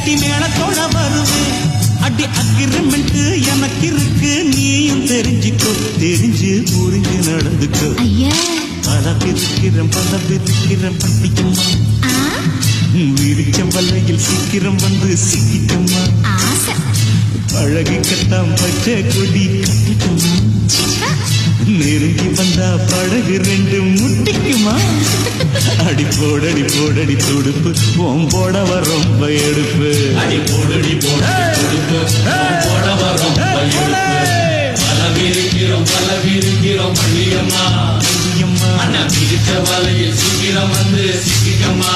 கட்டி மேளத்தோட வருவேன். அடி அக்ரிமெண்ட் எனக்கு இருக்கு, நீயும் தெரிஞ்சுக்கோ, தெரிஞ்சு புரிஞ்சு நடந்துக்கோ. பல பிரிக்கிறேன் பட்டிக்கம்மா, விரிச்ச வல்லையில் சீக்கிரம் வந்து சிக்கிக்கம்மா. பழகிக்கத்தான் பச்சை கொடி கட்டிக்கம்மா, நெருங்கி வந்தா பழகு ரெண்டு முட்டிக்குமா. அடி போடடி போடடி துடுப்பு, ஓம்போடவ ரொம்ப எடுப்பு. அடி போடடி போடடி துடுப்பு, ஓம்போடவ ரொம்ப எடுப்பு. பலவிருக்கிறோம் பள்ளியம்மா, அண்ணா பிடிச்ச வலையில் சீக்கிரம் வந்து சிக்கிக்கம்மா.